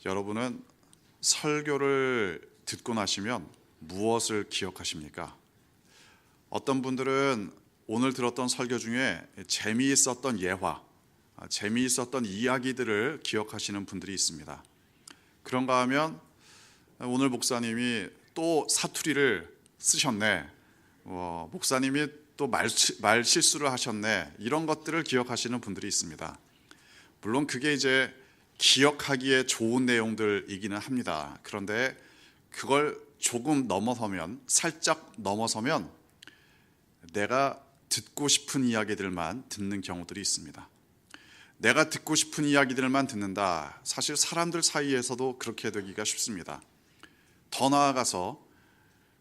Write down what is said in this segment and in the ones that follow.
여러분은 설교를 듣고 나시면 무엇을 기억하십니까? 어떤 분들은 오늘 들었던 설교 중에 재미있었던 예화, 재미있었던 이야기들을 기억하시는 분들이 있습니다. 그런가 하면 오늘 목사님이 또 사투리를 쓰셨네, 목사님이 또 말 실수를 하셨네, 이런 것들을 기억하시는 분들이 있습니다. 물론 그게 이제 기억하기에 좋은 내용들이기는 합니다. 그런데 그걸 조금 넘어서면, 살짝 넘어서면 내가 듣고 싶은 이야기들만 듣는 경우들이 있습니다. 내가 듣고 싶은 이야기들만 듣는다. 사실 사람들 사이에서도 그렇게 되기가 쉽습니다. 더 나아가서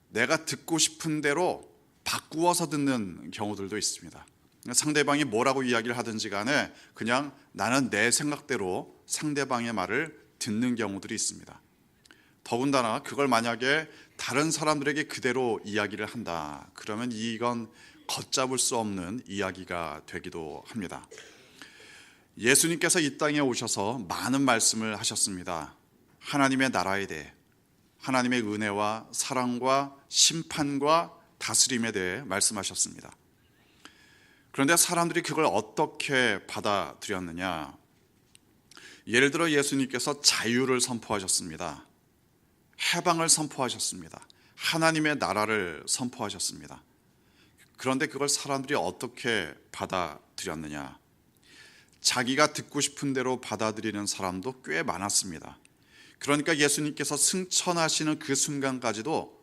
내가 듣고 싶은 대로 바꾸어서 듣는 경우들도 있습니다. 상대방이 뭐라고 이야기를 하든지 간에 그냥 나는 내 생각대로 상대방의 말을 듣는 경우들이 있습니다. 더군다나 그걸 만약에 다른 사람들에게 그대로 이야기를 한다. 그러면 이건 걷잡을 수 없는 이야기가 되기도 합니다. 예수님께서 이 땅에 오셔서 많은 말씀을 하셨습니다. 하나님의 나라에 대해, 하나님의 은혜와 사랑과 심판과 다스림에 대해 말씀하셨습니다. 그런데 사람들이 그걸 어떻게 받아들였느냐? 예를 들어 예수님께서 자유를 선포하셨습니다. 해방을 선포하셨습니다. 하나님의 나라를 선포하셨습니다. 그런데 그걸 사람들이 어떻게 받아들였느냐? 자기가 듣고 싶은 대로 받아들이는 사람도 꽤 많았습니다. 그러니까 예수님께서 승천하시는 그 순간까지도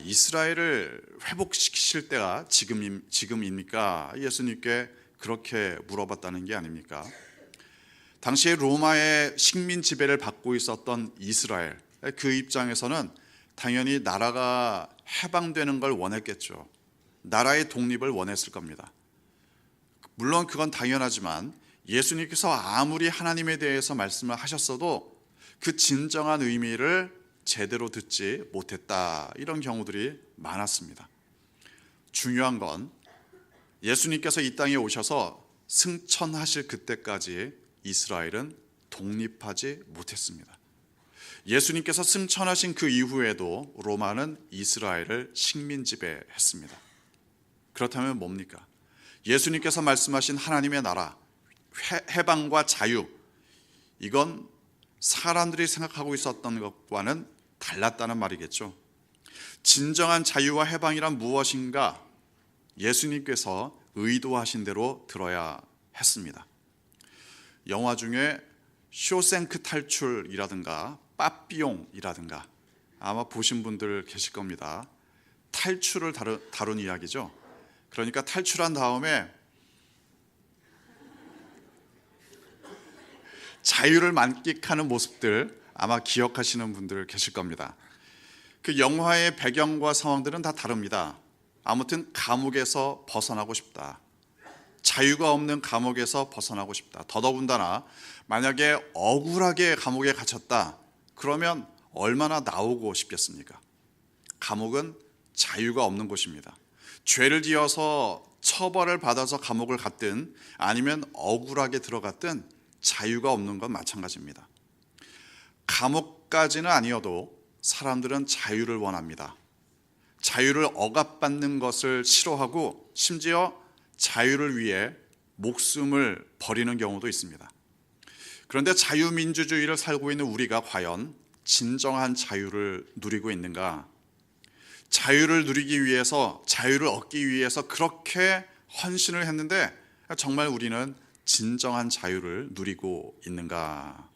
이스라엘을 회복시키실 때가 지금입니까? 예수님께 그렇게 물어봤다는 게 아닙니까? 당시에 로마의 식민 지배를 받고 있었던 이스라엘, 그 입장에서는 당연히 나라가 해방되는 걸 원했겠죠. 나라의 독립을 원했을 겁니다. 물론 그건 당연하지만 예수님께서 아무리 하나님에 대해서 말씀을 하셨어도 그 진정한 의미를 제대로 듣지 못했다, 이런 경우들이 많았습니다. 중요한 건 예수님께서 이 땅에 오셔서 승천하실 그때까지 이스라엘은 독립하지 못했습니다. 예수님께서 승천하신 그 이후에도 로마는 이스라엘을 식민 지배했습니다. 그렇다면 뭡니까? 예수님께서 말씀하신 하나님의 나라, 해방과 자유, 이건 사람들이 생각하고 있었던 것과는 달랐다는 말이겠죠. 진정한 자유와 해방이란 무엇인가? 예수님께서 의도하신 대로 들어야 했습니다. 영화 중에 쇼생크 탈출이라든가 빠삐용이라든가 아마 보신 분들 계실 겁니다. 탈출을 다룬 이야기죠. 그러니까 탈출한 다음에 자유를 만끽하는 모습들 아마 기억하시는 분들 계실 겁니다. 그 영화의 배경과 상황들은 다 다릅니다. 아무튼 감옥에서 벗어나고 싶다. 자유가 없는 감옥에서 벗어나고 싶다. 더더군다나 만약에 억울하게 감옥에 갇혔다. 그러면 얼마나 나오고 싶겠습니까? 감옥은 자유가 없는 곳입니다. 죄를 지어서 처벌을 받아서 감옥을 갔든 아니면 억울하게 들어갔든 자유가 없는 건 마찬가지입니다. 감옥까지는 아니어도 사람들은 자유를 원합니다. 자유를 억압받는 것을 싫어하고 심지어 자유를 위해 목숨을 버리는 경우도 있습니다. 그런데 자유민주주의를 살고 있는 우리가 과연 진정한 자유를 누리고 있는가? 자유를 누리기 위해서, 자유를 얻기 위해서 그렇게 헌신을 했는데 정말 우리는 진정한 자유를 누리고 있는가?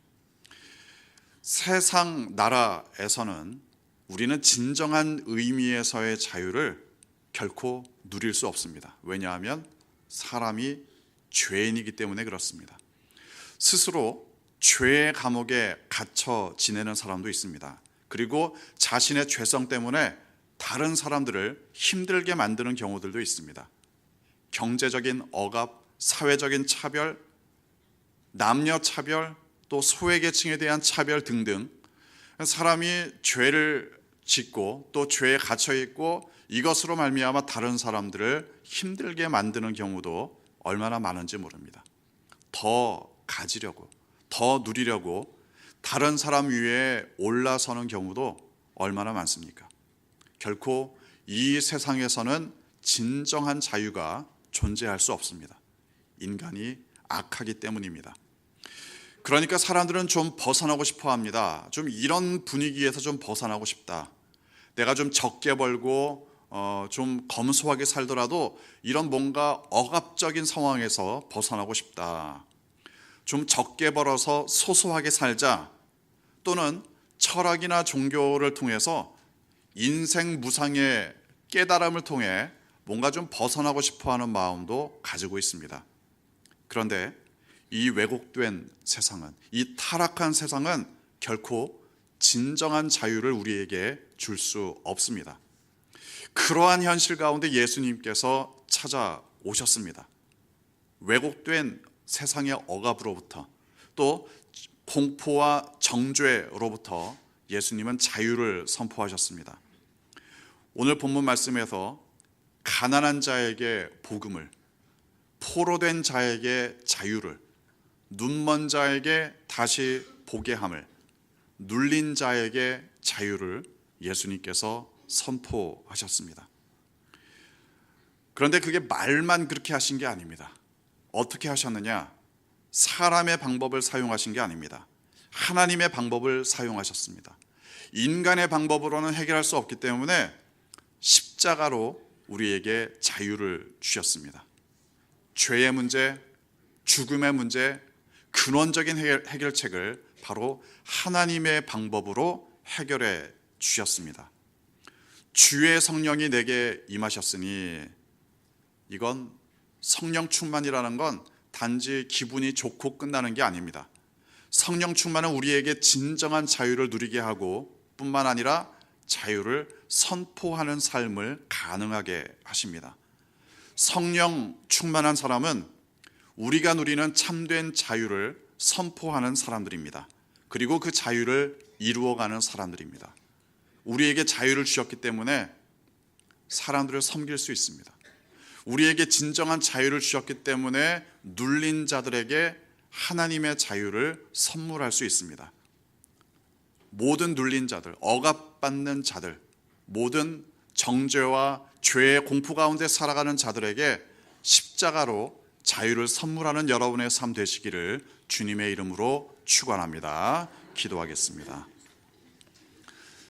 세상 나라에서는 우리는 진정한 의미에서의 자유를 결코 누릴 수 없습니다. 왜냐하면 사람이 죄인이기 때문에 그렇습니다. 스스로 죄의 감옥에 갇혀 지내는 사람도 있습니다. 그리고 자신의 죄성 때문에 다른 사람들을 힘들게 만드는 경우들도 있습니다. 경제적인 억압, 사회적인 차별, 남녀 차별, 또 소외계층에 대한 차별 등등, 사람이 죄를 짓고 또 죄에 갇혀 있고 이것으로 말미암아 다른 사람들을 힘들게 만드는 경우도 얼마나 많은지 모릅니다. 더 가지려고, 더 누리려고 다른 사람 위에 올라서는 경우도 얼마나 많습니까? 결코 이 세상에서는 진정한 자유가 존재할 수 없습니다. 인간이 악하기 때문입니다. 그러니까 사람들은 좀 벗어나고 싶어 합니다. 좀 이런 분위기에서 좀 벗어나고 싶다. 내가 좀 적게 벌고 좀 검소하게 살더라도 이런 뭔가 억압적인 상황에서 벗어나고 싶다. 좀 적게 벌어서 소소하게 살자. 또는 철학이나 종교를 통해서 인생 무상의 깨달음을 통해 뭔가 좀 벗어나고 싶어 하는 마음도 가지고 있습니다. 그런데 이 왜곡된 세상은, 이 타락한 세상은 결코 진정한 자유를 우리에게 줄 수 없습니다. 그러한 현실 가운데 예수님께서 찾아오셨습니다. 왜곡된 세상의 억압으로부터, 또 공포와 정죄로부터 예수님은 자유를 선포하셨습니다. 오늘 본문 말씀에서 가난한 자에게 복음을, 포로된 자에게 자유를, 눈먼 자에게 다시 보게 함을, 눌린 자에게 자유를 예수님께서 선포하셨습니다. 그런데 그게 말만 그렇게 하신 게 아닙니다. 어떻게 하셨느냐? 사람의 방법을 사용하신 게 아닙니다. 하나님의 방법을 사용하셨습니다. 인간의 방법으로는 해결할 수 없기 때문에 십자가로 우리에게 자유를 주셨습니다. 죄의 문제, 죽음의 문제, 근원적인 해결책을 바로 하나님의 방법으로 해결해 주셨습니다. 주의 성령이 내게 임하셨으니, 이건 성령 충만이라는 건 단지 기분이 좋고 끝나는 게 아닙니다. 성령 충만은 우리에게 진정한 자유를 누리게 하고 뿐만 아니라 자유를 선포하는 삶을 가능하게 하십니다. 성령 충만한 사람은 우리가 누리는 참된 자유를 선포하는 사람들입니다. 그리고 그 자유를 이루어가는 사람들입니다. 우리에게 자유를 주셨기 때문에 사람들을 섬길 수 있습니다. 우리에게 진정한 자유를 주셨기 때문에 눌린 자들에게 하나님의 자유를 선물할 수 있습니다. 모든 눌린 자들, 억압받는 자들, 모든 정죄와 죄의 공포 가운데 살아가는 자들에게 십자가로 자유를 선물하는 여러분의 삶 되시기를 주님의 이름으로 축원합니다. 기도하겠습니다.